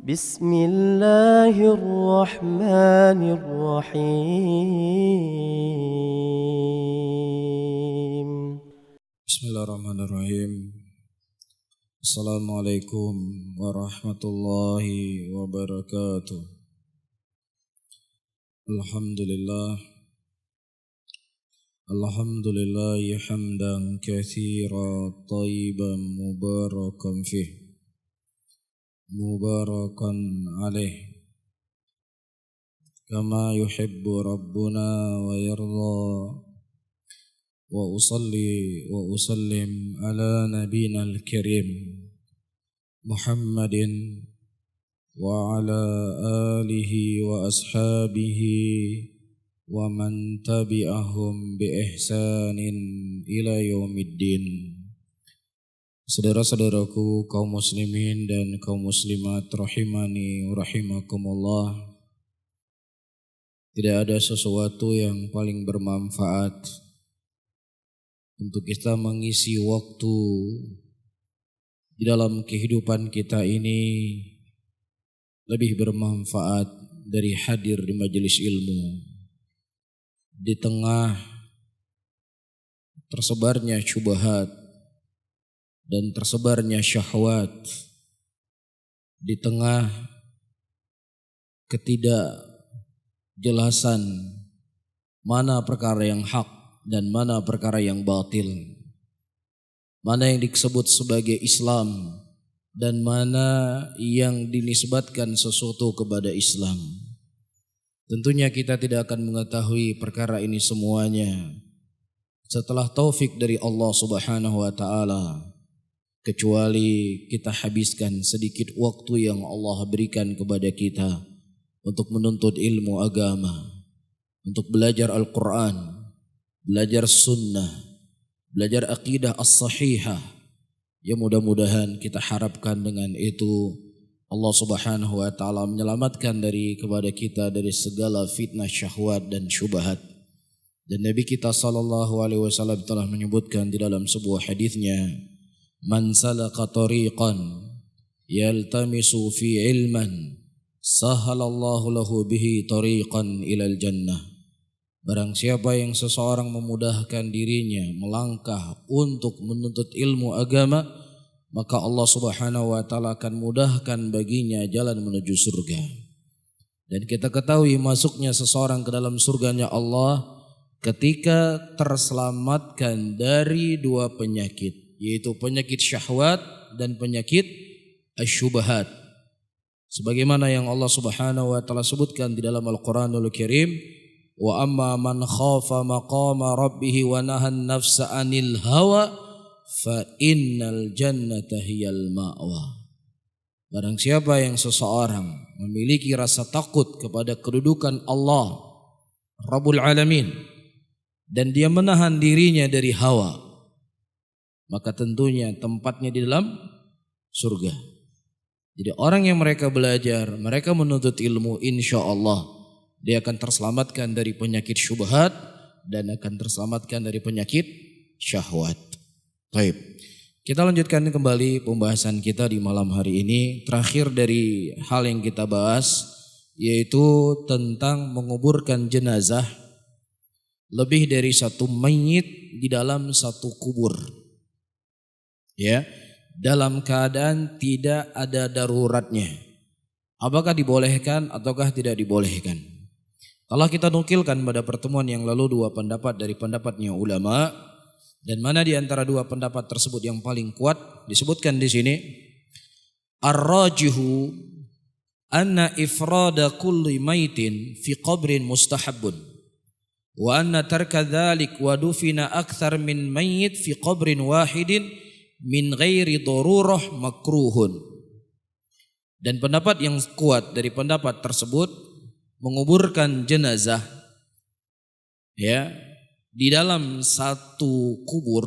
بسم الله الرحمن الرحيم. بسم الله الرحمن الرحيم. Assalamualaikum warahmatullahi wabarakatuh. Alhamdulillah hamdan katsiran thayyiban mubarakan fih mubarakan alaih kama yuhibbu rabbuna wa yarda. Wa usalli wa usallim ala nabiyina al-karim Muhammadin wa ala alihi wa ashabihi wa man tabi'ahum bi ihsanin ila yaumiddin. Saudara-saudaraku kaum muslimin dan kaum muslimat rahimani wa rahimakumullah, tidak ada sesuatu yang paling bermanfaat untuk kita mengisi waktu di dalam kehidupan kita ini lebih bermanfaat dari hadir di majelis ilmu. Di tengah tersebarnya syubhat dan tersebarnya syahwat, di tengah ketidakjelasan mana perkara yang hak dan mana perkara yang batil, mana yang disebut sebagai Islam dan mana yang dinisbatkan sesuatu kepada Islam. Tentunya kita tidak akan mengetahui perkara ini semuanya setelah taufik dari Allah Subhanahu wa taala, kecuali kita habiskan sedikit waktu yang Allah berikan kepada kita untuk menuntut ilmu agama, untuk belajar Al-Quran, belajar sunnah, belajar aqidah as-sahihah. Ya, mudah-mudahan kita harapkan dengan itu Allah Subhanahu wa taala menyelamatkan kepada kita dari segala fitnah syahwat dan syubhat. Dan Nabi kita sallallahu alaihi wasallam telah menyebutkan di dalam sebuah hadisnya, "Man salaka tariqan yaltamisu fi ilman, sahalallahu lahu bihi tariqan ilal jannah." Barang siapa yang seseorang memudahkan dirinya melangkah untuk menuntut ilmu agama, maka Allah Subhanahu wa taala akan mudahkan baginya jalan menuju surga. Dan kita ketahui masuknya seseorang ke dalam surganya Allah ketika terselamatkan dari dua penyakit, yaitu penyakit syahwat dan penyakit asyubhat. Sebagaimana yang Allah Subhanahu wa taala sebutkan di dalam Al-Qur'anul Karim, wa amma man khafa maqama rabbih wa nahan nafsa 'anil hawa fa innal jannata hiyal ma'wa. Barang siapa yang seseorang memiliki rasa takut kepada kedudukan Allah Rabbul Alamin dan dia menahan dirinya dari hawa, maka tentunya tempatnya di dalam surga. Jadi orang yang mereka belajar, mereka menuntut ilmu, insya Allah dia akan terselamatkan dari penyakit syubhat dan akan terselamatkan dari penyakit syahwat. Baik, kita lanjutkan kembali pembahasan kita di malam hari ini. Terakhir dari hal yang kita bahas yaitu tentang menguburkan jenazah lebih dari satu mayit di dalam satu kubur. Ya, dalam keadaan tidak ada daruratnya. Apakah dibolehkan ataukah tidak dibolehkan? Kalau kita nukilkan pada pertemuan yang lalu dua pendapat dari pendapatnya ulama, dan mana di antara dua pendapat tersebut yang paling kuat disebutkan di sini, ar-rajihu anna ifrada kulli maitin fi qabrin mustahabbun wa anna tarka dzalik wa dufina akthar min mayit fi qabrin wahidin min ghairi darurah makruhun. Dan pendapat yang kuat dari pendapat tersebut, menguburkan jenazah ya di dalam satu kubur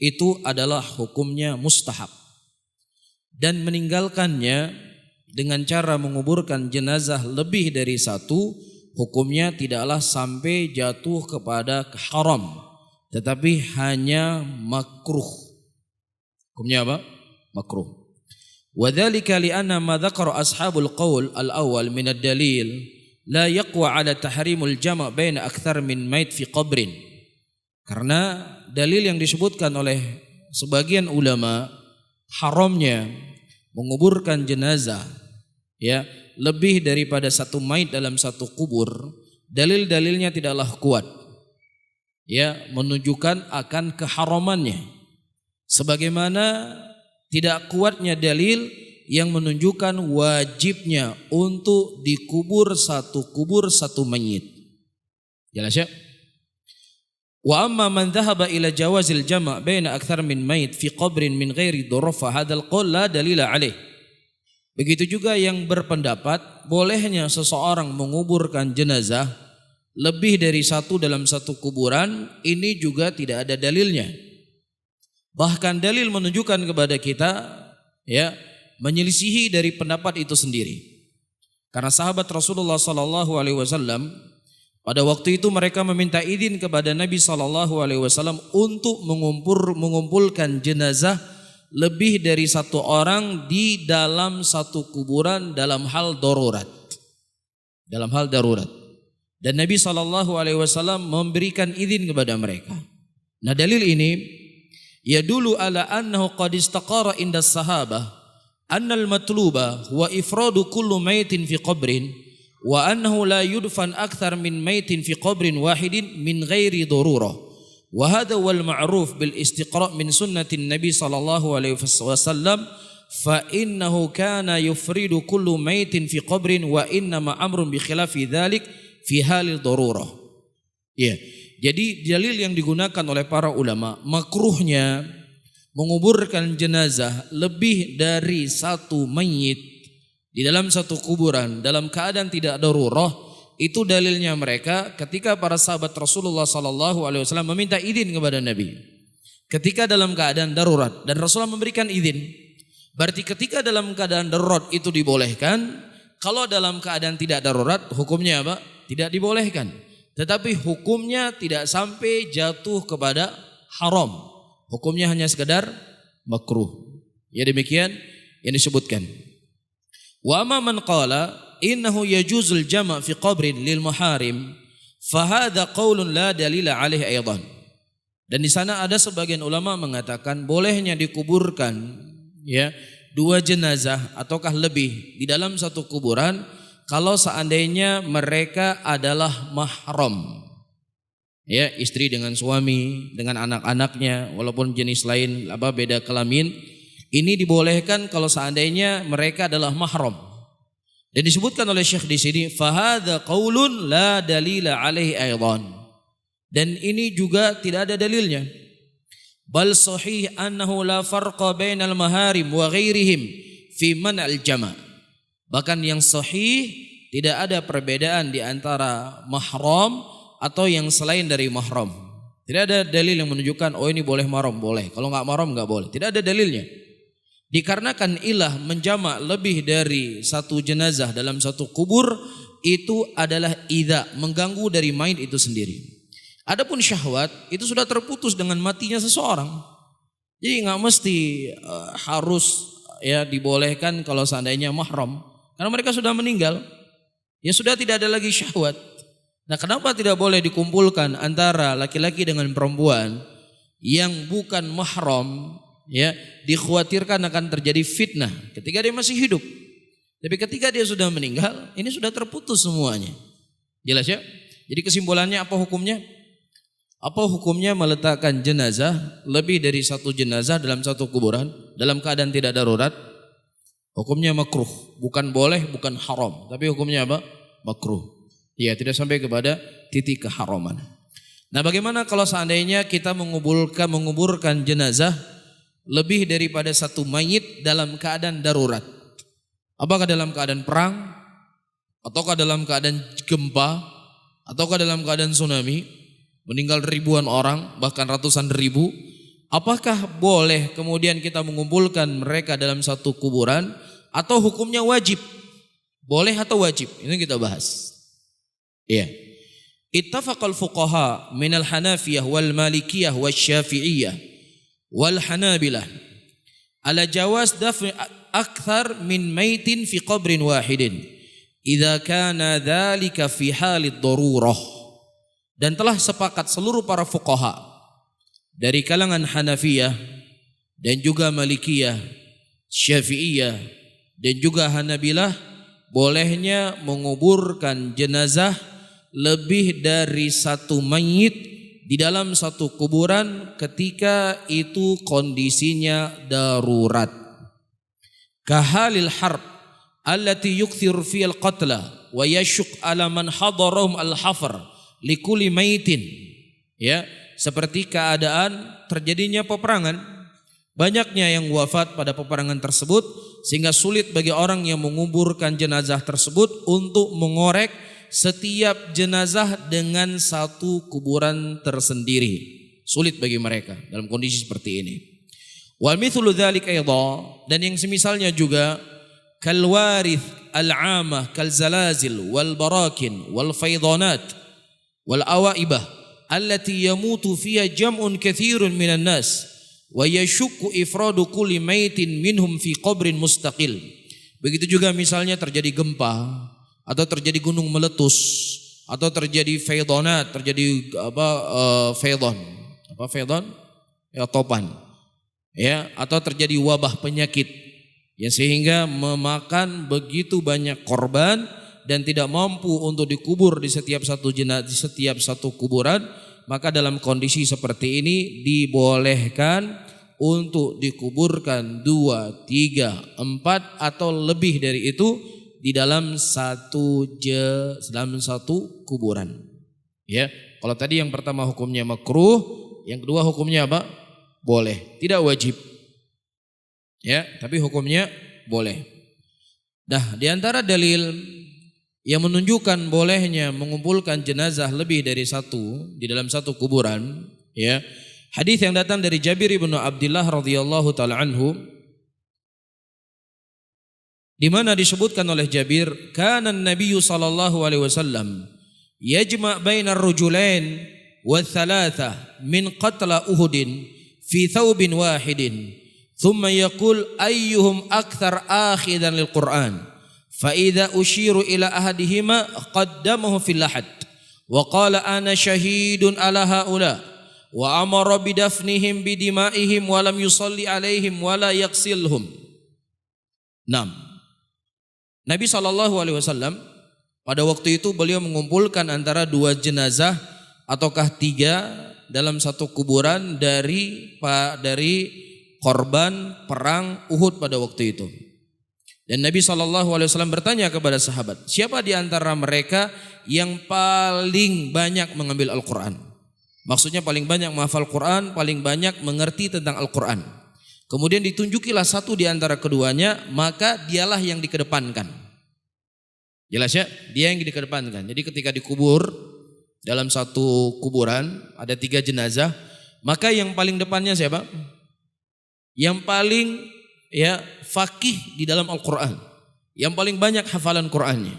itu adalah hukumnya mustahab, dan meninggalkannya dengan cara menguburkan jenazah lebih dari satu hukumnya tidaklah sampai jatuh kepada haram, tetapi hanya makruh. Hukumnya apa? Makruh. Wa dzalika li anna ma dzakara ashabul qaul al-awwal min ad-dalil la yaqwa ala tahrimul jama' baina akthar min mait fi qabrin. Karena dalil yang disebutkan oleh sebagian ulama haramnya menguburkan jenazah ya lebih daripada satu mayit dalam satu kubur, dalil-dalilnya tidaklah kuat ya menunjukkan akan keharamannya, sebagaimana tidak kuatnya dalil yang menunjukkan wajibnya untuk dikubur satu mayit. Jelas ya? Wa amma man dhahaba ila jawazil jama' baina akthar min mayit fi qabrin min ghairi dhurra fa hadzal qaul la dalila alaih. Begitu juga yang berpendapat bolehnya seseorang menguburkan jenazah lebih dari satu dalam satu kuburan, ini juga tidak ada dalilnya. Bahkan dalil menunjukkan kepada kita ya menyelisihi dari pendapat itu sendiri. Karena sahabat Rasulullah sallallahu alaihi wasallam pada waktu itu mereka meminta izin kepada Nabi sallallahu alaihi wasallam untuk mengumpulkan jenazah lebih dari satu orang di dalam satu kuburan dalam hal darurat. Dalam hal darurat. Dan Nabi sallallahu alaihi wasallam memberikan izin kepada mereka. Nah, dalil ini yadullu ala annahu qad istaqara inda sahabah annal matluba huwa ifradu kullu maitin fi qabrin wa annahu la yudfan akthar min maitin fi qabrin wahidin min ghairi darurah wa hadha wal ma'ruf bil istiqra' min sunnatin nabi sallallahu alaihi wasallam fa innahu kana yufridu kullu maitin fi qabrin wa inna ma amrun bi khilafi dzalik fi halil darurah. Ya, jadi dalil yang digunakan oleh para ulama makruhnya menguburkan jenazah lebih dari satu mayit di dalam satu kuburan dalam keadaan tidak darurah, itu dalilnya mereka ketika para sahabat Rasulullah sallallahu alaihi wasallam meminta izin kepada Nabi. Ketika dalam keadaan darurat dan Rasulullah memberikan izin. Berarti ketika dalam keadaan darurat itu dibolehkan, kalau dalam keadaan tidak darurat hukumnya apa? Tidak dibolehkan. Tetapi hukumnya tidak sampai jatuh kepada haram. Hukumnya hanya sekedar makruh. Ya, demikian yang disebutkan. Wa amma man qala innahu yajuzul jama' fi qabrin lil muharim fa hadha qaulun la dalila alaihi aidan. Dan di sana ada sebagian ulama mengatakan bolehnya dikuburkan ya dua jenazah ataukah lebih di dalam satu kuburan kalau seandainya mereka adalah mahram. Ya, istri dengan suami, dengan anak-anaknya, walaupun jenis lain beda kelamin, ini dibolehkan kalau seandainya mereka adalah mahram. Dan disebutkan oleh Syekh di sini, fahadha qaulun la dalila alaihi aidan. Dan ini juga tidak ada dalilnya. Bal sahih annahu la farqa bainal maharim wa ghairihim fi man'al jama'. Bahkan yang sahih tidak ada perbedaan di antara mahram atau yang selain dari mahram. Tidak ada dalil yang menunjukkan oh ini boleh mahram, boleh. Kalau enggak mahram enggak boleh. Tidak ada dalilnya. Dikarenakan ilah menjamak lebih dari satu jenazah dalam satu kubur itu adalah idza, mengganggu dari mayit itu sendiri. Adapun syahwat itu sudah terputus dengan matinya seseorang. Jadi enggak mesti harus ya dibolehkan kalau seandainya mahram. Karena mereka sudah meninggal. Ya sudah tidak ada lagi syahwat. Nah, kenapa tidak boleh dikumpulkan antara laki-laki dengan perempuan yang bukan mahram? Ya, dikhawatirkan akan terjadi fitnah ketika dia masih hidup. Tapi ketika dia sudah meninggal, ini sudah terputus semuanya. Jelas ya? Jadi kesimpulannya apa hukumnya? Apa hukumnya meletakkan jenazah lebih dari satu jenazah dalam satu kuburan dalam keadaan tidak darurat? Hukumnya makruh, bukan boleh, bukan haram, tapi hukumnya apa? Makruh. Ya, tidak sampai kepada titik keharaman. Nah, bagaimana kalau seandainya kita menguburkan jenazah lebih daripada satu mayit dalam keadaan darurat? Apakah dalam keadaan perang? Ataukah dalam keadaan gempa? Ataukah dalam keadaan tsunami? Meninggal ribuan orang, bahkan ratusan ribu. Apakah boleh kemudian kita mengumpulkan mereka dalam satu kuburan? Atau hukumnya wajib? Boleh atau wajib? Ini kita bahas. Ya. Ittafaqal fuqaha minal Hanafiyah wal Malikiyah wal Syafi'iyah wal Hanabilah ala jawaz daf'i akthar min maitin fi qabrin wahidin idza kana dzalika fi halid darurah. Dan telah sepakat seluruh para fuqaha dari kalangan Hanafiyah dan juga Malikiyah, Syafi'iyah dan juga Hanabilah bolehnya menguburkan jenazah lebih dari satu mayit di dalam satu kuburan ketika itu kondisinya darurat. Kahalil harb allati yukthir fil qatla wa yashuk ala man hadarahum al-hafar likulli maitin. Ya, seperti keadaan terjadinya peperangan, banyaknya yang wafat pada peperangan tersebut sehingga sulit bagi orang yang menguburkan jenazah tersebut untuk mengorek setiap jenazah dengan satu kuburan tersendiri. Sulit bagi mereka dalam kondisi seperti ini. Wal mithlu dzalik aidha, dan yang semisalnya juga kal warith al 'amah kal zalazil wal barakin wal faydanat wal awaibah allati yamutu fiha jam'un katsirun minan nas wa yashukku ifradu kulli maitin minhum fi qabrin mustaqil. Begitu juga misalnya terjadi gempa atau terjadi gunung meletus atau terjadi faydonat, terjadi faydon, ya topan, ya, atau terjadi wabah penyakit ya sehingga memakan begitu banyak korban dan tidak mampu untuk dikubur di setiap satu jenazah, di setiap satu kuburan, maka dalam kondisi seperti ini dibolehkan untuk dikuburkan 2, 3, 4 atau lebih dari itu di dalam satu kuburan. Ya, kalau tadi yang pertama hukumnya makruh, yang kedua hukumnya apa? Boleh, tidak wajib. Ya, tapi hukumnya boleh. Nah, di antara dalil yang menunjukkan bolehnya mengumpulkan jenazah lebih dari satu di dalam satu kuburan, ya, hadis yang datang dari Jabir bin Abdullah radhiyallahu taala anhu, di mana disebutkan oleh Jabir, kana Nabi sallallahu alaihi wasallam yajma' bainar rajulain wa thalatha min qatla Uhudin fi thawbin wahidin thumma yaqul ayyuhum akthar akhidan lil Qur'an fa idza ushiru ila ahadihima qaddamahu fil lahad wa qala ana syahidun ala haula wa amara bidafnihim bidima'ihim wa lam yusalli alaihim wa la yaqsilhum. 6. Nabi SAW pada waktu itu beliau mengumpulkan antara 2 jenazah ataukah 3 dalam satu kuburan dari korban perang Uhud pada waktu itu. Dan Nabi SAW bertanya kepada sahabat, siapa di antara mereka yang paling banyak mengambil Al-Quran? Maksudnya paling banyak menghafal Quran, paling banyak mengerti tentang Al-Quran. Kemudian ditunjukilah satu di antara keduanya, maka dialah yang dikedepankan. Jelas ya? Dia yang dikedepankan. Jadi ketika dikubur dalam satu kuburan ada 3 jenazah, maka yang paling depannya siapa? Yang paling ya faqih di dalam Al-Quran, yang paling banyak hafalan Qurannya.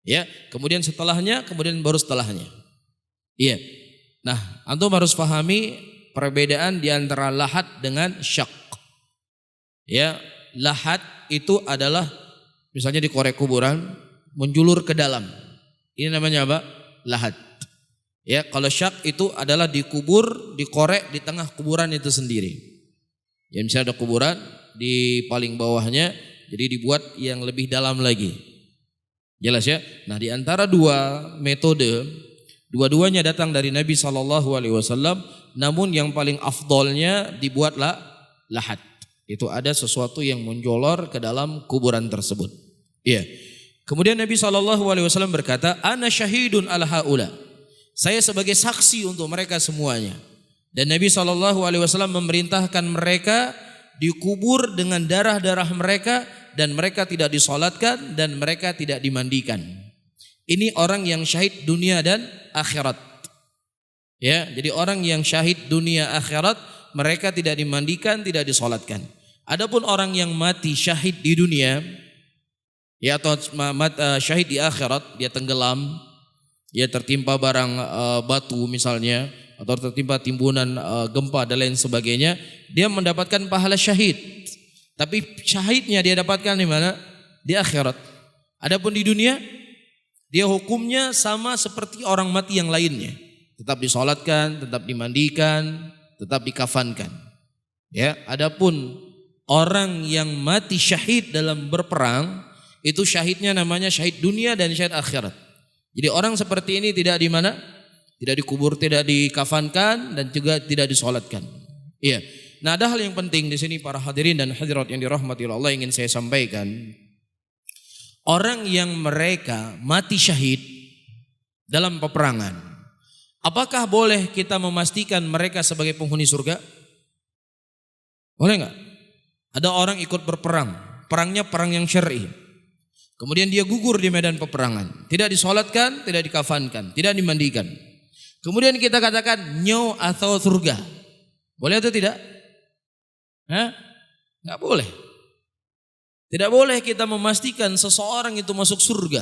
Ya, kemudian setelahnya, kemudian baru setelahnya. Iya. Nah, antum harus pahami perbedaan di antara lahat dengan syak. Ya, lahat itu adalah misalnya dikorek kuburan, menjulur ke dalam. Ini namanya apa? Lahat. Ya, kalau syak itu adalah dikubur, dikorek di tengah kuburan itu sendiri. Ya, misalnya ada kuburan di paling bawahnya, jadi dibuat yang lebih dalam lagi. Jelas ya? Nah, di antara 2 metode, dua-duanya datang dari Nabi SAW, namun yang paling afdolnya dibuatlah lahat. Itu ada sesuatu yang menjolor ke dalam kuburan tersebut. Iya. Kemudian Nabi SAW berkata, ana syahidun ala haula. Saya sebagai saksi untuk mereka semuanya. Dan Nabi SAW memerintahkan mereka dikubur dengan darah-darah mereka, dan mereka tidak disolatkan dan mereka tidak dimandikan. Ini orang yang syahid dunia dan akhirat. Ya, jadi orang yang syahid dunia akhirat, mereka tidak dimandikan, tidak disolatkan. Adapun orang yang mati syahid di dunia, ya, atau syahid di akhirat, dia tenggelam, dia tertimpa barang batu misalnya, atau tertimpa timbunan gempa dan lain sebagainya, dia mendapatkan pahala syahid. Tapi syahidnya dia dapatkan di mana? Di akhirat. Adapun di dunia, dia hukumnya sama seperti orang mati yang lainnya. Tetap disolatkan, tetap dimandikan, tetap dikafankan. Ya, adapun orang yang mati syahid dalam berperang, itu syahidnya namanya syahid dunia dan syahid akhirat. Jadi orang seperti ini tidak di mana? Tidak dikubur, tidak dikafankan, dan juga tidak disolatkan. Iya. Nah, ada hal yang penting di sini para hadirin dan hadirat yang dirahmati Allah ingin saya sampaikan. Orang yang mereka mati syahid dalam peperangan, apakah boleh kita memastikan mereka sebagai penghuni surga? Boleh enggak? Ada orang ikut berperang, perangnya perang yang syar'i. Kemudian dia gugur di medan peperangan, tidak disolatkan, tidak dikafankan, tidak dimandikan. Kemudian kita katakan nyo atau surga. Boleh atau tidak? Enggak boleh. Tidak boleh kita memastikan seseorang itu masuk surga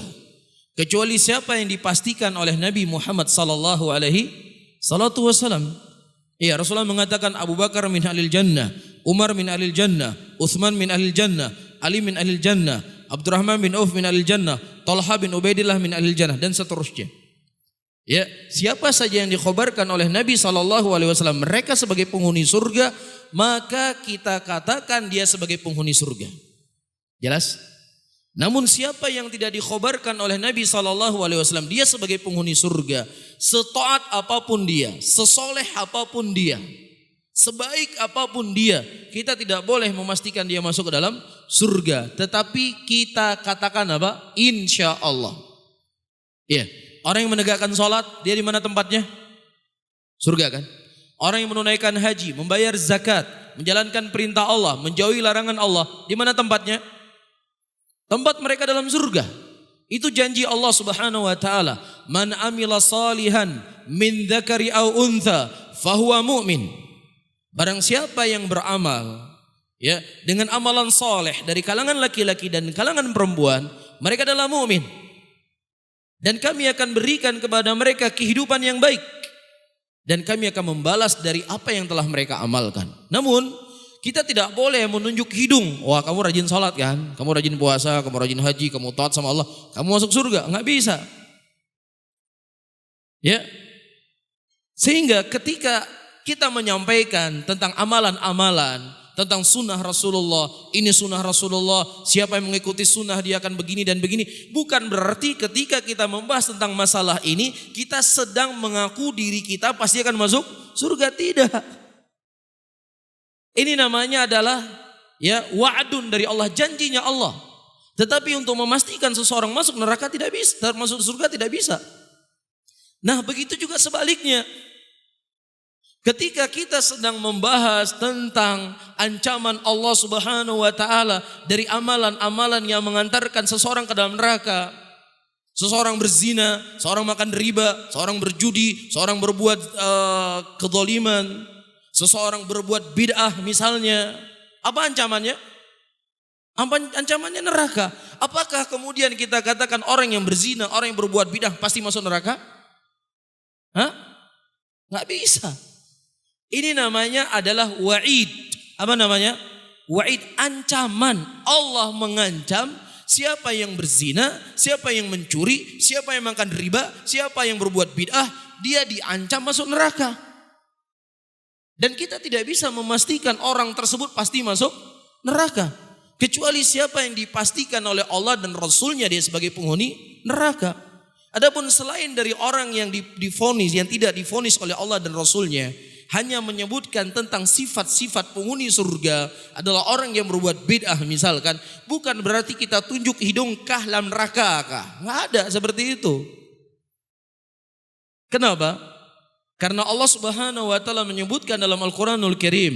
kecuali siapa yang dipastikan oleh Nabi Muhammad sallallahu alaihi wasallam. Iya, Rasulullah mengatakan Abu Bakar min ahlil jannah, Umar min ahlil jannah, Utsman min ahlil jannah, Ali min ahlil jannah, Abdurrahman bin Auf min ahlil jannah, Talha bin Ubaidillah min ahlil jannah, dan seterusnya. Ya, siapa saja yang dikhabarkan oleh Nabi SAW mereka sebagai penghuni surga, maka kita katakan dia sebagai penghuni surga. Jelas? Namun siapa yang tidak dikhabarkan oleh Nabi SAW dia sebagai penghuni surga, setaat apapun dia, sesoleh apapun dia, sebaik apapun dia, kita tidak boleh memastikan dia masuk ke dalam surga. Tetapi kita katakan apa? Insya Allah. Iya. Orang yang menegakkan sholat, dia di mana tempatnya? Surga kan? Orang yang menunaikan haji, membayar zakat, menjalankan perintah Allah, menjauhi larangan Allah, di mana tempatnya? Tempat mereka dalam surga. Itu janji Allah Subhanahu wa taala. Man amila salihan min dzakari aw untha fahuwa mu'min. Barang siapa yang beramal ya dengan amalan saleh dari kalangan laki-laki dan kalangan perempuan, mereka adalah mukmin. Dan kami akan berikan kepada mereka kehidupan yang baik. Dan kami akan membalas dari apa yang telah mereka amalkan. Namun kita tidak boleh menunjuk hidung. Wah, kamu rajin salat kan? Kamu rajin puasa, kamu rajin haji, kamu taat sama Allah, kamu masuk surga. Enggak bisa. Ya. Sehingga ketika kita menyampaikan tentang amalan-amalan, tentang sunnah Rasulullah, ini sunnah Rasulullah, siapa yang mengikuti sunnah dia akan begini dan begini. Bukan berarti ketika kita membahas tentang masalah ini, kita sedang mengaku diri kita pasti akan masuk surga. Tidak. Ini namanya adalah ya wa'dun dari Allah, janjinya Allah. Tetapi untuk memastikan seseorang masuk neraka tidak bisa, masuk surga tidak bisa. Nah, begitu juga sebaliknya. Ketika kita sedang membahas tentang ancaman Allah Subhanahu wa taala dari amalan-amalan yang mengantarkan seseorang ke dalam neraka. Seseorang berzina, seorang makan riba, seorang berjudi, seorang berbuat kezaliman, seseorang berbuat bid'ah misalnya. Apa ancamannya? Ancamannya neraka. Apakah kemudian kita katakan orang yang berzina, orang yang berbuat bid'ah pasti masuk neraka? Nggak bisa. Ini namanya adalah wa'id. Apa namanya? Wa'id, ancaman. Allah mengancam siapa yang berzina, siapa yang mencuri, siapa yang makan riba, siapa yang berbuat bid'ah, dia diancam masuk neraka. Dan kita tidak bisa memastikan orang tersebut pasti masuk neraka. Kecuali siapa yang dipastikan oleh Allah dan Rasulnya dia sebagai penghuni neraka. Adapun selain dari orang yang divonis, yang tidak divonis oleh Allah dan Rasulnya, hanya menyebutkan tentang sifat-sifat penghuni surga adalah orang yang berbuat bid'ah misalkan, bukan berarti kita tunjuk hidung kah dalam neraka kah. Nggak ada seperti itu. Kenapa? Karena Allah Subhanahu wa taala menyebutkan dalam Al-Qur'anul Karim,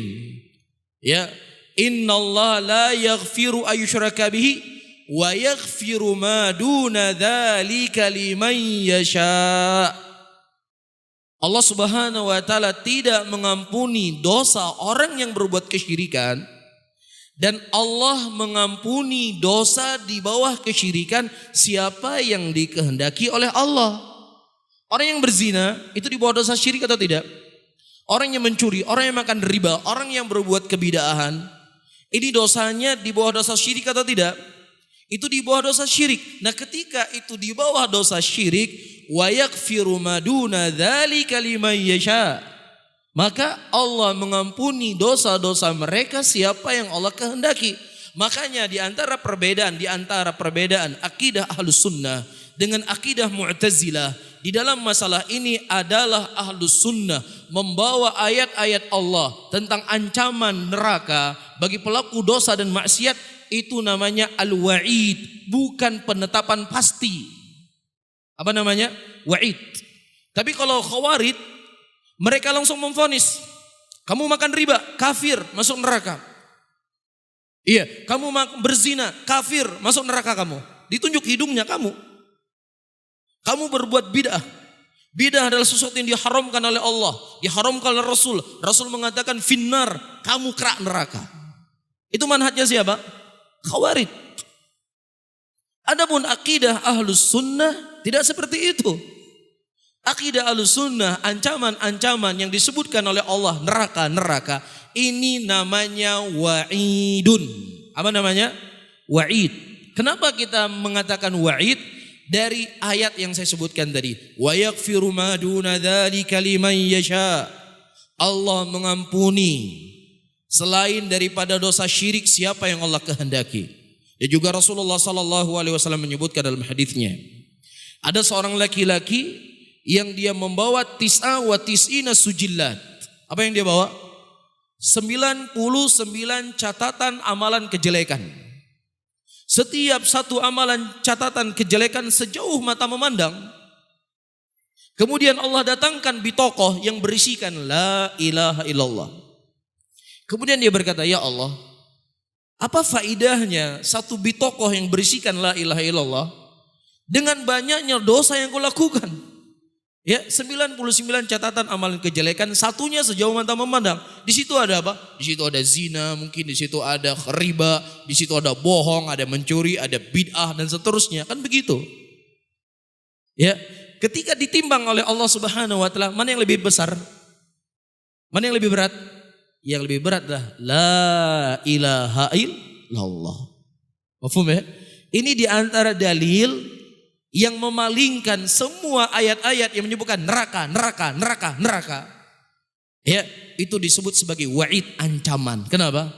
ya, innallaha la yaghfiru ayyushraka bihi wa yaghfiru ma duna dzalika liman yasha'. Allah Subhanahu wa taala tidak mengampuni dosa orang yang berbuat kesyirikan, dan Allah mengampuni dosa di bawah kesyirikan siapa yang dikehendaki oleh Allah. Orang yang berzina itu di bawah dosa syirik atau tidak? Orang yang mencuri, orang yang makan riba, orang yang berbuat kebid'ahan Ini dosanya di bawah dosa syirik atau tidak? Itu di bawah dosa syirik. Nah, ketika itu di bawah dosa syirik, wa yaghfiru ma duna dzalika liman yasha. Maka Allah mengampuni dosa-dosa mereka siapa yang Allah kehendaki. Makanya di antara perbedaan akidah Ahlus Sunnah dengan akidah Mu'tazilah di dalam masalah ini adalah Ahlus Sunnah membawa ayat-ayat Allah tentang ancaman neraka bagi pelaku dosa dan maksiat, itu namanya al-wa'id, bukan penetapan pasti. Apa namanya? Wa'id. Tapi kalau Khawarij, mereka langsung memvonis, kamu makan riba, kafir, masuk neraka. Iya, kamu berzina, kafir, masuk neraka kamu. Ditunjuk hidungnya kamu. Kamu berbuat bid'ah. Bid'ah adalah sesuatu yang diharamkan oleh Allah, diharamkan oleh Rasul. Rasul mengatakan finnar, kamu kerak neraka. Itu manhajnya siapa? Khawarij. Adapun akidah Ahlus Sunnah tidak seperti itu. Akidah Ahlus Sunnah, ancaman-ancaman yang disebutkan oleh Allah, neraka-neraka, ini namanya wa'idun. Apa namanya? Wa'id. Kenapa kita mengatakan wa'id? Dari ayat yang saya sebutkan tadi. Wa yaghfiru ma duna dzalika liman yasha. Allah mengampuni selain daripada dosa syirik siapa yang Allah kehendaki. Dan juga Rasulullah SAW menyebutkan dalam hadisnya, ada seorang laki-laki yang dia membawa tis'a wa tis'ina sujillat. Apa yang dia bawa? 99 catatan amalan kejelekan. Setiap satu amalan catatan kejelekan sejauh mata memandang. Kemudian Allah datangkan bitokoh yang berisikan la ilaha illallah. Kemudian dia berkata, ya Allah, apa faidahnya satu bitokoh yang berisikan la ilaha illallah dengan banyaknya dosa yang kau lakukan? Ya, 99 catatan amalan kejelekan, satunya sejauh mata memandang. Di situ ada apa? Di situ ada zina, mungkin di situ ada riba, di situ ada bohong, ada mencuri, ada bid'ah dan seterusnya. Kan begitu. Ya, ketika ditimbang oleh Allah Subhanahu wa taala, mana yang lebih besar? Mana yang lebih berat? Yang lebih berat adalah la ilaha illallah. Paham ya? Ini di antara dalil yang memalingkan semua ayat-ayat yang menyebutkan neraka. Ya, itu disebut sebagai wa'id, ancaman. Kenapa?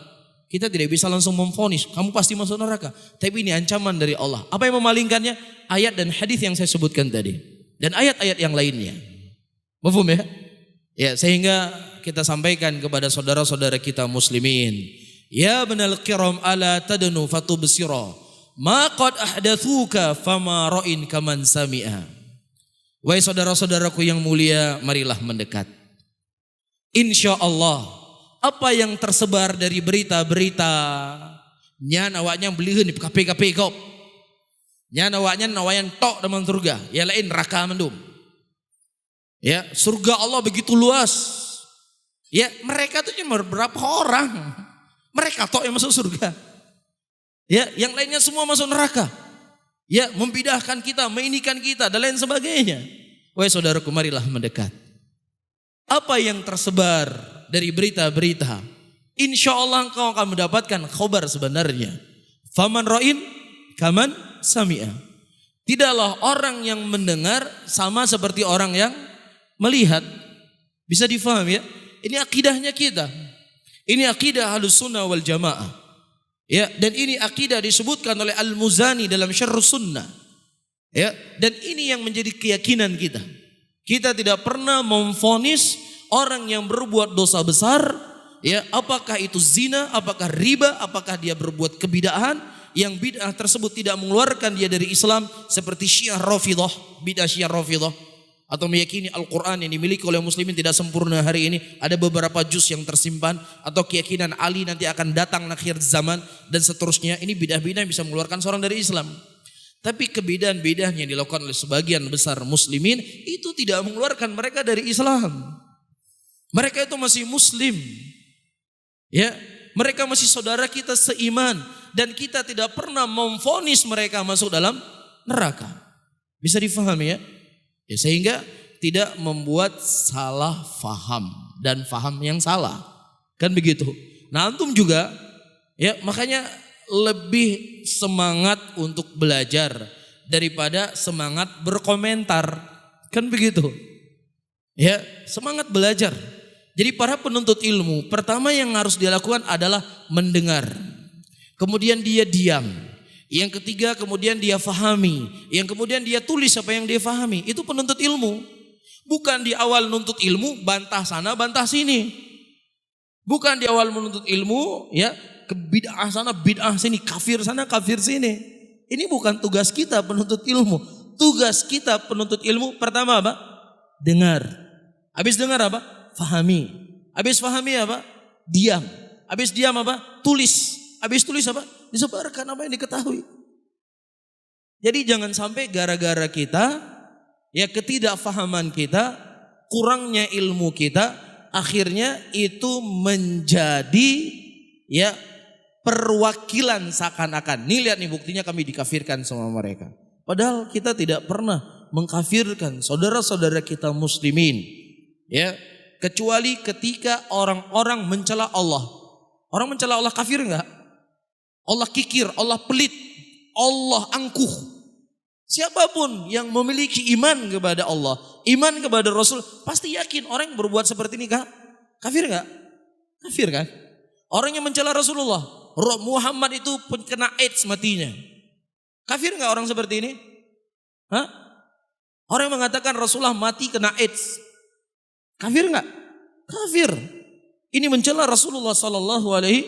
Kita tidak bisa langsung memvonis, kamu pasti masuk neraka. Tapi ini ancaman dari Allah. Apa yang memalingkannya? Ayat dan hadis yang saya sebutkan tadi. Dan ayat-ayat yang lainnya. Paham ya? Ya, sehingga kita sampaikan kepada saudara-saudara kita muslimin. Ya benal kiram ala tadnu fatubsira. Ma qad ahdatsuka fama ra'in kaman sami'a. Wahai saudara-saudaraku yang mulia, marilah mendekat. Insyaallah apa yang tersebar dari berita-berita nyan awaknya beliheun di KPKP kop. Nyan awaknya nawayan tok dalam surga, ya lain neraka mendum. Ya, surga Allah begitu luas. Ya, mereka tuh cuma berapa orang? Mereka tok yang masuk surga. Ya, yang lainnya semua masuk neraka. Ya, membidahkan kita, meinikan kita dan lain sebagainya. Wahai saudaraku, marilah mendekat. Apa yang tersebar dari berita-berita, insya Allah engkau akan mendapatkan khabar sebenarnya. Faman ra'in kaman sami'a. Tidaklah orang yang mendengar sama seperti orang yang melihat. Bisa difahami ya? Ini akidahnya kita. Ini akidah Ahlus Sunnah wal Jamaah. Ya, dan ini akidah disebutkan oleh Al-Muzani dalam Syarh Sunnah. Ya, dan ini yang menjadi keyakinan kita. Kita tidak pernah memvonis orang yang berbuat dosa besar, ya, apakah itu zina, apakah riba, apakah dia berbuat kebid'ahan, yang bid'ah tersebut tidak mengeluarkan dia dari Islam, seperti Syiah Rafidhah, bid'ah Syiah Rafidhah, atau meyakini Al-Quran yang dimiliki oleh muslimin tidak sempurna hari ini, ada beberapa juz yang tersimpan, atau keyakinan Ali nanti akan datang akhir zaman dan seterusnya. Ini bidah-bidah yang bisa mengeluarkan seorang dari Islam. Tapi kebid'ahan-bid'ahan yang dilakukan oleh sebagian besar muslimin itu tidak mengeluarkan mereka dari Islam. Mereka itu masih muslim. Ya, mereka masih saudara kita seiman dan kita tidak pernah memvonis mereka masuk dalam neraka. Bisa difahami ya? Ya, sehingga tidak membuat salah faham dan faham yang salah. Kan begitu. Nah, antum juga Ya, makanya lebih semangat untuk belajar daripada semangat berkomentar. Kan begitu. Ya, semangat belajar. Jadi para penuntut ilmu, pertama yang harus dilakukan adalah mendengar. Kemudian dia diam. Yang ketiga kemudian dia fahami. Yang kemudian dia tulis apa yang dia fahami. Itu penuntut ilmu. Bukan di awal nuntut ilmu bantah sana bantah sini. Bukan di awal menuntut ilmu ya ke bid'ah sana bid'ah sini, kafir sana kafir sini. Ini bukan tugas kita penuntut ilmu. Tugas kita penuntut ilmu pertama apa? Dengar. Habis dengar apa? Fahami. Habis fahami apa? Diam. Habis diam apa? Tulis. Habis tulis apa? Disebarkan apa yang diketahui. Jadi jangan sampai gara-gara kita, ya ketidakfahaman kita, kurangnya ilmu kita, akhirnya itu menjadi ya perwakilan seakan-akan. Nih lihat nih buktinya kami dikafirkan sama mereka. Padahal kita tidak pernah mengkafirkan saudara-saudara kita muslimin. Ya, kecuali ketika orang-orang mencela Allah. Orang mencela Allah kafir enggak? Allah kikir, Allah pelit, Allah angkuh. Siapapun yang memiliki iman kepada Allah, iman kepada Rasul, pasti yakin orang yang berbuat seperti ini kafir enggak? Kafir kan? Orang yang mencela Rasulullah, Muhammad itu kena AIDS matinya. Kafir enggak orang seperti ini? Hah? Orang yang mengatakan Rasulullah mati kena AIDS. Kafir enggak? Kafir. Ini mencela Rasulullah sallallahu alaihi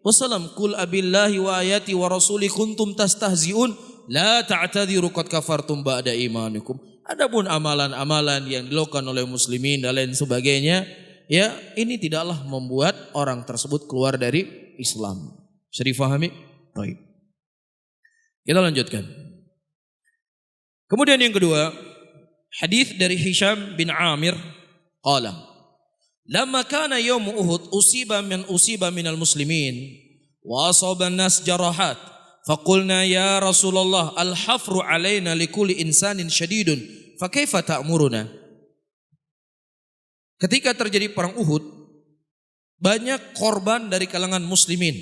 wasallam. Qul abillahi wa ayati wa rasuli kuntum tastahzi'un la ta'tadiru qad kafartum ba'da imanikum. Adapun amalan-amalan yang dilakukan oleh muslimin dan lain sebagainya, ya ini tidaklah membuat orang tersebut keluar dari Islam. Bisa difahami? Baik. Kita lanjutkan. Kemudian yang kedua, hadis dari Hisham bin Amir qala lamma kana yaum Uhud usiba minal muslimin wa asaba an-nas jarahat faqulna ya Rasulullah al-hafru alaina likulli insanin syadidun fa kaifa ta'muruna. Ketika terjadi perang Uhud, banyak korban dari kalangan muslimin.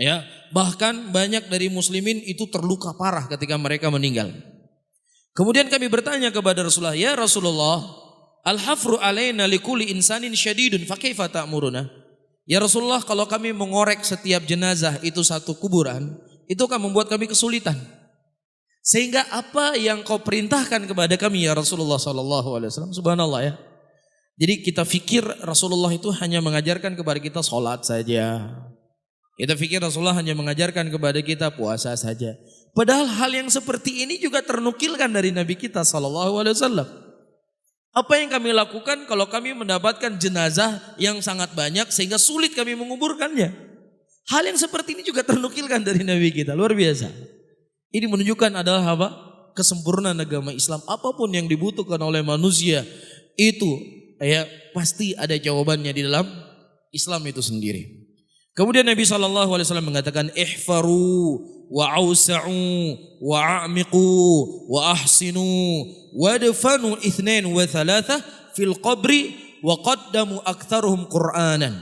Ya, bahkan banyak dari muslimin itu terluka parah ketika mereka meninggal. Kemudian kami bertanya kepada Rasulullah, ya Rasulullah, al-hafru alaina likulli insanin syadidun fa kaifa ta'muruna? Ya Rasulullah, kalau kami mengorek setiap jenazah itu satu kuburan, itu akan membuat kami kesulitan. Sehingga apa yang kau perintahkan kepada kami ya Rasulullah sallallahu alaihi wasallam? Subhanallah ya. Jadi kita fikir Rasulullah itu hanya mengajarkan kepada kita sholat saja. Kita fikir Rasulullah hanya mengajarkan kepada kita puasa saja. Padahal hal yang seperti ini juga ternukilkan dari Nabi kita sallallahu alaihi wasallam. Apa yang kami lakukan kalau kami mendapatkan jenazah yang sangat banyak sehingga sulit kami menguburkannya? Hal yang seperti ini juga ternukilkan dari Nabi kita, luar biasa. Ini menunjukkan adalah apa? Kesempurnaan agama Islam. Apapun yang dibutuhkan oleh manusia itu ya pasti ada jawabannya di dalam Islam itu sendiri. Kemudian Nabi SAW mengatakan ihfaru wa ausa'u wa a'miqu wa ahsinu wa dafanu ithnain wa thalatha fil qabri wa qaddamu aktharuhum Qur'anan.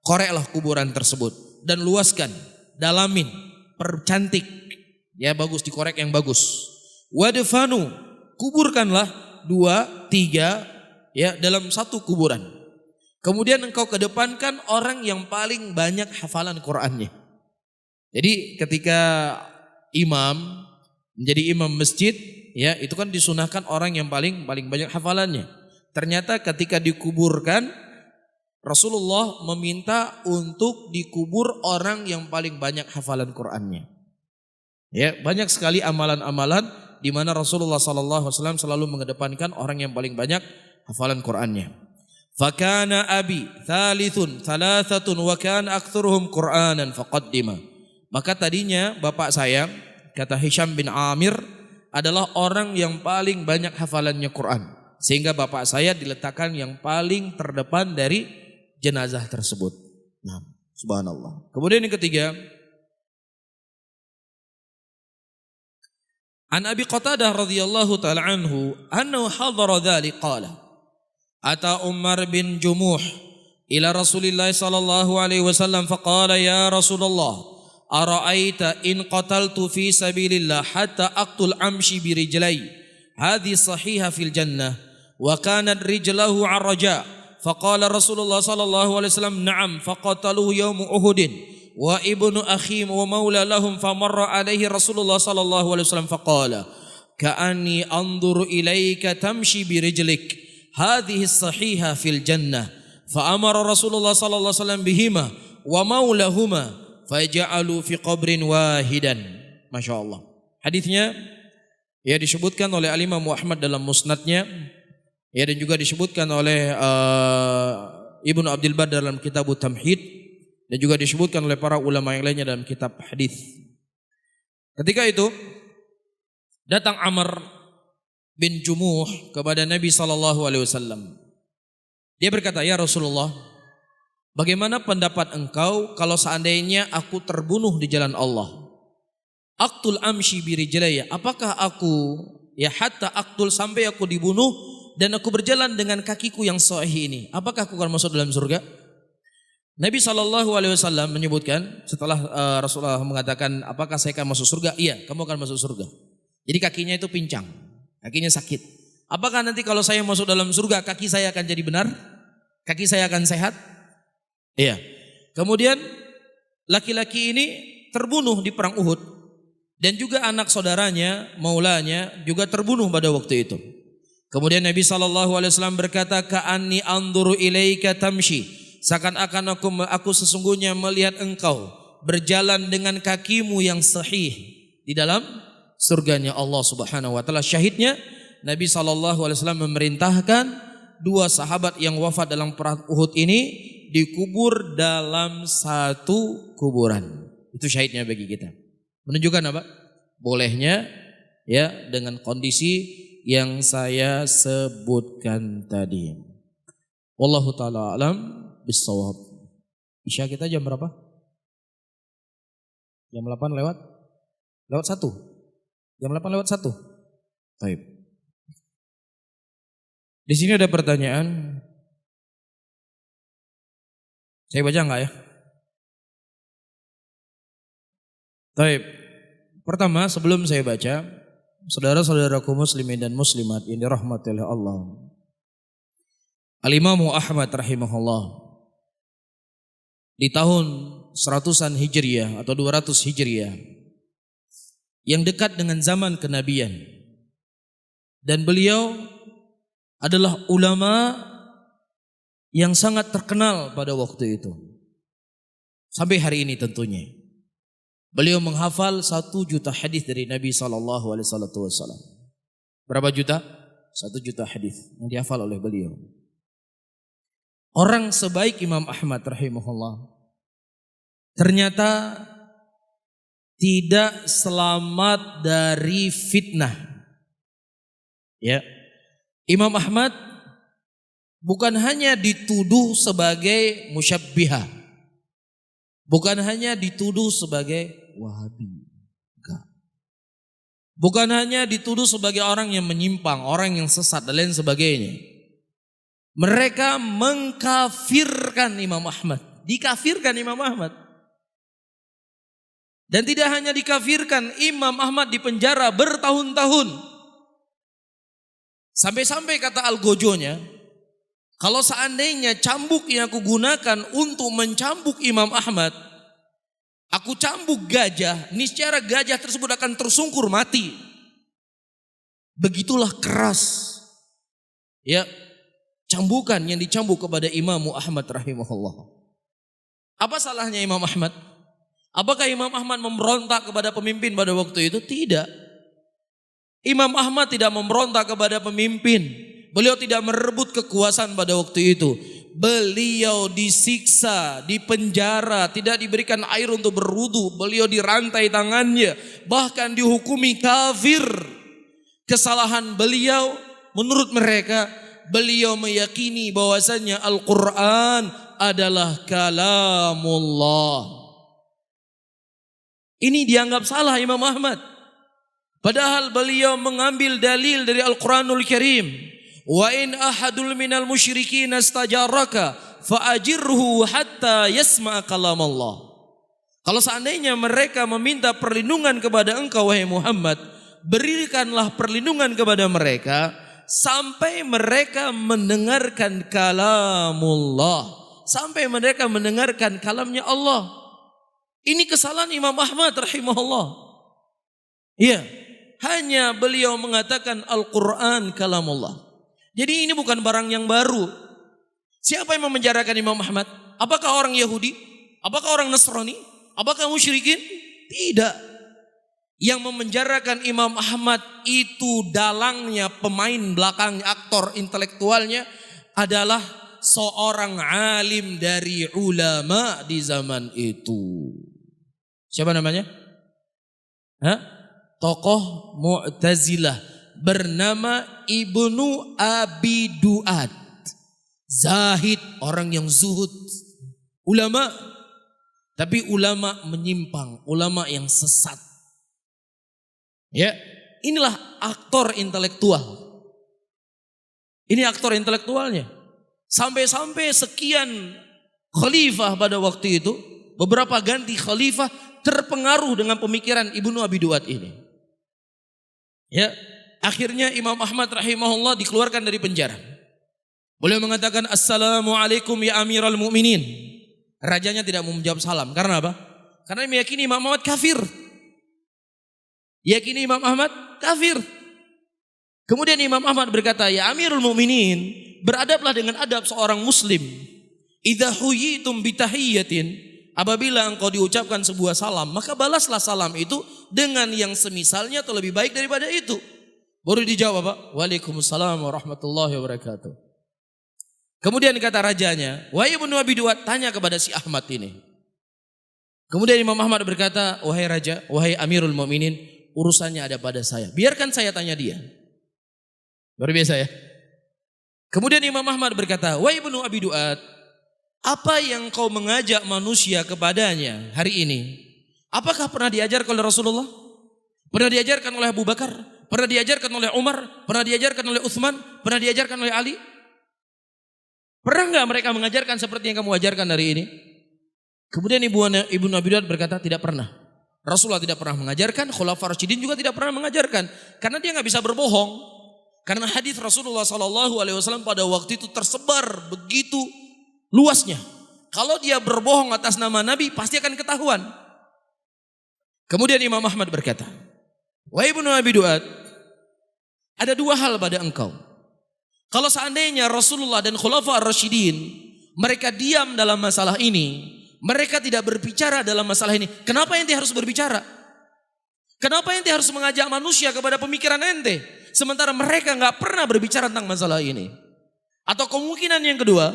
Koreklah kuburan tersebut dan luaskan, dalamin, percantik. Ya bagus, dikorek yang bagus. Wa dafanu, kuburkanlah 2, 3 ya dalam satu kuburan. Kemudian engkau kedepankan orang yang paling banyak hafalan Qur'annya. Jadi ketika imam menjadi imam masjid, ya itu kan disunahkan orang yang paling banyak hafalannya. Ternyata ketika dikuburkan, Rasulullah meminta untuk dikubur orang yang paling banyak hafalan Qur'annya. Ya banyak sekali amalan-amalan di mana Rasulullah SAW selalu mengedepankan orang yang paling banyak hafalan Qur'annya. Fakana abi thalathatun wa kana aktsaruhum Qur'anan faqaddima. Maka tadinya bapak saya, kata Hisham bin Amir, adalah orang yang paling banyak hafalannya Quran. Sehingga bapak saya diletakkan yang paling terdepan dari jenazah tersebut. Nah, subhanallah. Kemudian yang ketiga, An Abi Qatadah radhiyallahu ta'ala anhu annahu hadara dzalik qala Ata Umar bin Jumuh ila Rasulillah sallallahu alaihi wasallam faqala ya Rasulullah ara'aita in qataltu fi sabilillah hatta aqtul amshi bi rijlai hadhi sahiha fil jannah wa kanat rijlahu arraja faqala Rasulullah sallallahu alaihi wasallam na'am faqataluhu yawm Uhudin wa ibnu akhim wa maula lahum famarra alaihi Rasulullah sallallahu alaihi wasallam faqala ka'anni anzuru ilaika tamshi bi rijlik hadhihi sahiha fil jannah fa amara Rasulullah sallallahu alaihi wasallam bihima wa maulahuma faja'alu fi qabrin wahidan. Masyaallah. Hadisnya ya disebutkan oleh Al-Imam Muhammad dalam musnadnya ya dan juga disebutkan oleh Ibnu Abdul Bar dalam kitab Tamhid dan juga disebutkan oleh para ulama yang lainnya dalam kitab hadis. Ketika itu datang Amr bin Jumuh kepada Nabi sallallahu alaihi wasallam. Dia berkata, "Ya Rasulullah, bagaimana pendapat engkau kalau seandainya aku terbunuh di jalan Allah? Aqtul amshi bi rijlaya, apakah aku hatta aqtul sampai aku dibunuh dan aku berjalan dengan kakiku yang sahih ini, apakah aku akan masuk dalam surga?" Nabi SAW menyebutkan setelah Rasulullah mengatakan apakah saya akan masuk surga? Iya, kamu akan masuk surga. Jadi kakinya itu pincang, kakinya sakit. Apakah nanti kalau saya masuk dalam surga kaki saya akan jadi benar? Kaki saya akan sehat? Iya. Kemudian laki-laki ini terbunuh di perang Uhud dan juga anak saudaranya, maulanya juga terbunuh pada waktu itu. Kemudian Nabi SAW berkata, "Ka'anni anzuru ilaika tamshi." Seakan-akan aku sesungguhnya melihat engkau berjalan dengan kakimu yang sahih di dalam surganya Allah Subhanahu wa taala. Syahidnya Nabi SAW memerintahkan dua sahabat yang wafat dalam perang Uhud ini dikubur dalam satu kuburan. Itu syahidnya bagi kita. Menunjukkan apa? Bolehnya ya dengan kondisi yang saya sebutkan tadi. Wallahu taala alam bisawab. Isya kita jam berapa? Jam 8 lewat 1. Jam 8 lewat 1. Baik. Di sini ada pertanyaan. Saya baca enggak ya? Baik. Pertama, sebelum saya baca, saudara-saudaraku muslimin dan muslimat yang dirahmati oleh Allah. Al-Imam Ahmad rahimahullah di tahun 100-an Hijriah atau 200 Hijriah yang dekat dengan zaman kenabian, dan beliau adalah ulama yang sangat terkenal pada waktu itu sampai hari ini tentunya. Beliau menghafal 1 juta hadis dari Nabi SAW. Berapa juta? 1 juta hadis yang dihafal oleh beliau. Orang sebaik Imam Ahmad rahimahullah ternyata tidak selamat dari fitnah. Ya. Imam Ahmad bukan hanya dituduh sebagai musyabbihah, bukan hanya dituduh sebagai wahabi, enggak. Bukan hanya dituduh sebagai orang yang menyimpang, orang yang sesat dan lain sebagainya. Mereka mengkafirkan Imam Ahmad, dikafirkan Imam Ahmad. Dan tidak hanya dikafirkan, Imam Ahmad dipenjara bertahun-tahun. Sampai-sampai kata Al-Gojonya, kalau seandainya cambuk yang aku gunakan untuk mencambuk Imam Ahmad, aku cambuk gajah, niscaya gajah tersebut akan tersungkur mati. Begitulah keras ya cambukan yang dicambuk kepada Imam Ahmad rahimahullah. Apa salahnya Imam Ahmad? Apakah Imam Ahmad memberontak kepada pemimpin pada waktu itu? Tidak. Imam Ahmad tidak memberontak kepada pemimpin. Beliau tidak merebut kekuasaan pada waktu itu. Beliau disiksa, dipenjara, tidak diberikan air untuk berwudu. Beliau dirantai tangannya, bahkan dihukumi kafir. Kesalahan beliau menurut mereka, beliau meyakini bahwasannya Al-Quran adalah kalamullah. Ini dianggap salah Imam Ahmad. Padahal beliau mengambil dalil dari Al-Quranul Karim. Wa in ahadul minal musyrikin istajaraka fa'ajirhu hatta yasma'a kalam Allah. Kalau seandainya mereka meminta perlindungan kepada engkau wahai Muhammad, berikanlah perlindungan kepada mereka sampai mereka mendengarkan kalamullah, sampai mereka mendengarkan kalamnya Allah. Ini kesalahan Imam Ahmad rahimahullah. Iya, hanya beliau mengatakan Al-Quran kalamullah. Jadi ini bukan barang yang baru. Siapa yang memenjarakan Imam Ahmad? Apakah orang Yahudi? Apakah orang Nasrani? Apakah musyrikin? Tidak. Yang memenjarakan Imam Ahmad itu dalangnya, pemain belakangnya, aktor intelektualnya adalah seorang alim dari ulama di zaman itu. Siapa namanya? Tokoh Mu'tazilah bernama Ibnu Abi Duad. Zahid, orang yang zuhud. Ulama, tapi ulama menyimpang, ulama yang sesat. Ya, inilah aktor intelektual. Ini aktor intelektualnya. Sampai-sampai sekian khalifah pada waktu itu, beberapa ganti khalifah terpengaruh dengan pemikiran Ibnu Abi Duad ini. Ya, akhirnya Imam Ahmad rahimahullah dikeluarkan dari penjara. Beliau mengatakan Assalamualaikum ya Amiral Mu'minin. Rajanya tidak mau menjawab salam. Karena apa? Karena meyakini Imam Ahmad kafir. Yakini Imam Ahmad kafir. Kemudian Imam Ahmad berkata, ya Amirul Mu'minin, beradablah dengan adab seorang muslim. Idza huyitum bitahiyyatin, apabila engkau diucapkan sebuah salam, maka balaslah salam itu dengan yang semisalnya atau lebih baik daripada itu. Baru dijawab apa? Waalaikumsalam warahmatullahi wabarakatuh. Kemudian kata rajanya, wahai Ibnu Abi Duad, tanya kepada si Ahmad ini. Kemudian Imam Ahmad berkata, wahai raja, wahai Amirul Mu'minin, urusannya ada pada saya. Biarkan saya tanya dia. Luar biasa ya. Kemudian Imam Ahmad berkata, wahai Ibnu Abi Duad, apa yang kau mengajak manusia kepadanya hari ini? Apakah pernah diajarkan oleh Rasulullah? Pernah diajarkan oleh Abu Bakar? Pernah diajarkan oleh Umar? Pernah diajarkan oleh Utsman? Pernah diajarkan oleh Ali? Pernah enggak mereka mengajarkan seperti yang kamu ajarkan hari ini? Kemudian Ibnu Abi Duad berkata, tidak pernah. Rasulullah tidak pernah mengajarkan, Khulafaur Rasyidin juga tidak pernah mengajarkan, karena dia nggak bisa berbohong. Karena hadis Rasulullah SAW pada waktu itu tersebar begitu luasnya. Kalau dia berbohong atas nama Nabi, pasti akan ketahuan. Kemudian Imam Ahmad berkata, wahai Ibnu Abi Duad, ada dua hal pada engkau. Kalau seandainya Rasulullah dan Khulafaur Rasyidin mereka diam dalam masalah ini, mereka tidak berbicara dalam masalah ini, kenapa ente harus berbicara? Kenapa ente harus mengajak manusia kepada pemikiran ente? Sementara mereka nggak pernah berbicara tentang masalah ini. Atau kemungkinan yang kedua,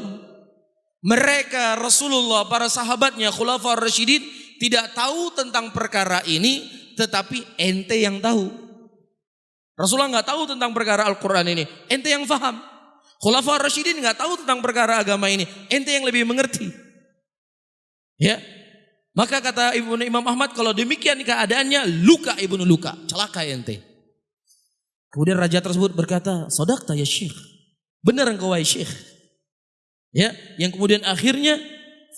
mereka Rasulullah, para sahabatnya, Khulafaur Rasyidin tidak tahu tentang perkara ini, tetapi ente yang tahu. Rasulullah nggak tahu tentang perkara Al-Quran ini, ente yang faham. Khulafaur Rasyidin nggak tahu tentang perkara agama ini, ente yang lebih mengerti. Ya, maka kata Imam Ahmad, kalau demikian keadaannya, luka ibnu luka, celaka ente. Kemudian raja tersebut berkata, sadaqta ya syekh, benar engkau wahai syekh. Ya, yang kemudian akhirnya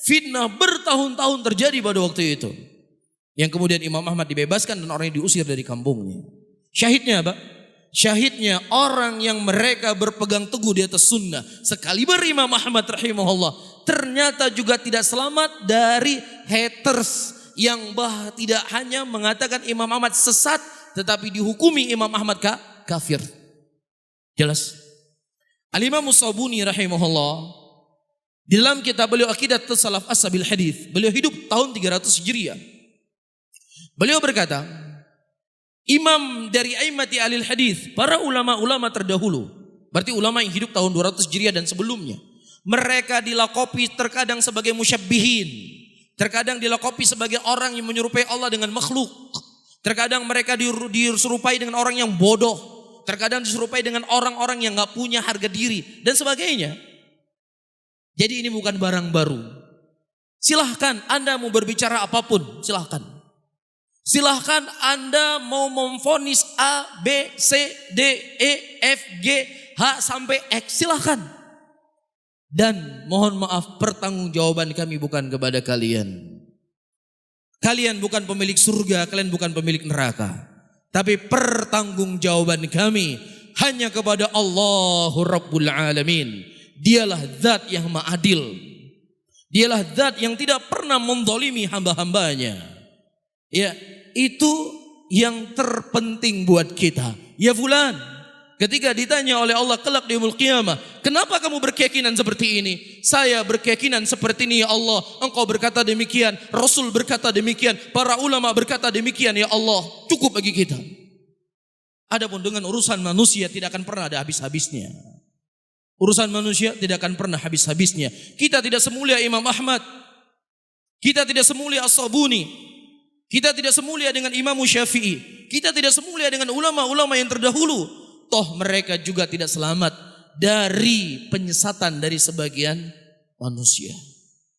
fitnah bertahun-tahun terjadi pada waktu itu. Yang kemudian Imam Ahmad dibebaskan dan orangnya diusir dari kampungnya. Syahidnya apa? Syahidnya orang yang mereka berpegang teguh di atas sunnah. Sekaliber Imam Ahmad rahimahullah, ternyata juga tidak selamat dari haters yang tidak hanya mengatakan Imam Ahmad sesat, tetapi dihukumi Imam Ahmad kafir. Jelas? Al-Imam As-Sabuni rahimahullah, di dalam kitab beliau Aqidat Salaf As-Sabil Hadith, beliau hidup tahun 300 Hijriah. Beliau berkata, imam dari a'immati alil hadith, para ulama-ulama terdahulu, berarti ulama yang hidup tahun 200 Hijriah dan sebelumnya, mereka dilakopi terkadang sebagai musyabbihin, terkadang dilakopi sebagai orang yang menyerupai Allah dengan makhluk, terkadang mereka diserupai dengan orang yang bodoh, terkadang diserupai dengan orang-orang yang gak punya harga diri dan sebagainya. Jadi ini bukan barang baru. Silahkan Anda mau berbicara apapun, silahkan. Silahkan Anda mau memvonis A, B, C, D, E, F, G, H sampai X, silahkan. Dan mohon maaf, pertanggungjawaban kami bukan kepada kalian. Kalian bukan pemilik surga, kalian bukan pemilik neraka. Tapi pertanggungjawaban kami hanya kepada Allahu Rabbul Alamin. Dialah zat yang maha adil. Dialah zat yang tidak pernah menzalimi hamba-hambanya. Ya, itu yang terpenting buat kita. Ya fulan, ketika ditanya oleh Allah kelak di yaumul qiyamah, kenapa kamu berkeyakinan seperti ini? Saya berkeyakinan seperti ini ya Allah. Engkau berkata demikian, Rasul berkata demikian, para ulama berkata demikian ya Allah. Cukup bagi kita. Adapun dengan urusan manusia tidak akan pernah ada habis-habisnya. Urusan manusia tidak akan pernah habis-habisnya. Kita tidak semulia Imam Ahmad. Kita tidak semulia As-Sabuni. Kita tidak semulia dengan Imam Syafi'i. Kita tidak semulia dengan ulama-ulama yang terdahulu. Toh mereka juga tidak selamat dari penyesatan dari sebagian manusia.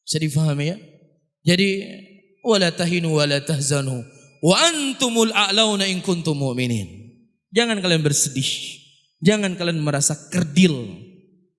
Bisa difahami ya? Jadi wala tahinu wala tahzanu wa antumul a'launa in kuntum mu'minin. Jangan kalian bersedih. Jangan kalian merasa kerdil.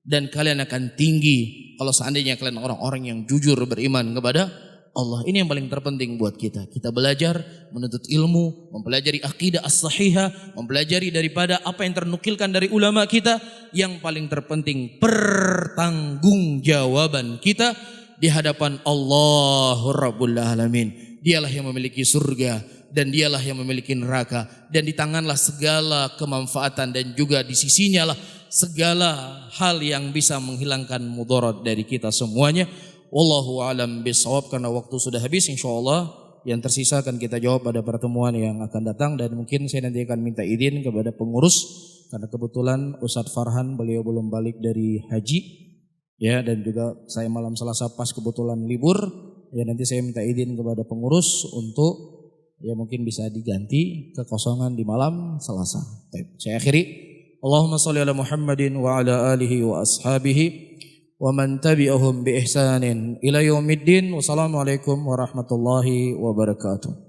Dan kalian akan tinggi kalau seandainya kalian orang-orang yang jujur beriman kepada Allah. Ini yang paling terpenting buat kita. Kita belajar menuntut ilmu, mempelajari akidah as-sahihah, mempelajari daripada apa yang ternukilkan dari ulama kita. Yang paling terpenting pertanggungjawaban kita di hadapan Allahu Rabbul Alamin. Dialah yang memiliki surga dan dialah yang memiliki neraka, dan di tanganlah segala kemanfaatan dan juga di sisinya lah segala hal yang bisa menghilangkan mudarat dari kita semuanya. Wallahu alam bisawab, karena waktu sudah habis. Insyaallah yang tersisa akan kita jawab pada pertemuan yang akan datang, dan mungkin saya nanti akan minta izin kepada pengurus karena kebetulan Ustadz Farhan beliau belum balik dari haji ya, dan juga saya malam Selasa pas kebetulan libur ya, nanti saya minta izin kepada pengurus untuk ya mungkin bisa diganti kekosongan di malam Selasa. Baik, saya akhiri. Allahumma shalli ala Muhammadin wa ala alihi wa ashabihi wa man tabi'ahum bi ihsanin ila yaumiddin. Wassalamualaikum warahmatullahi wabarakatuh.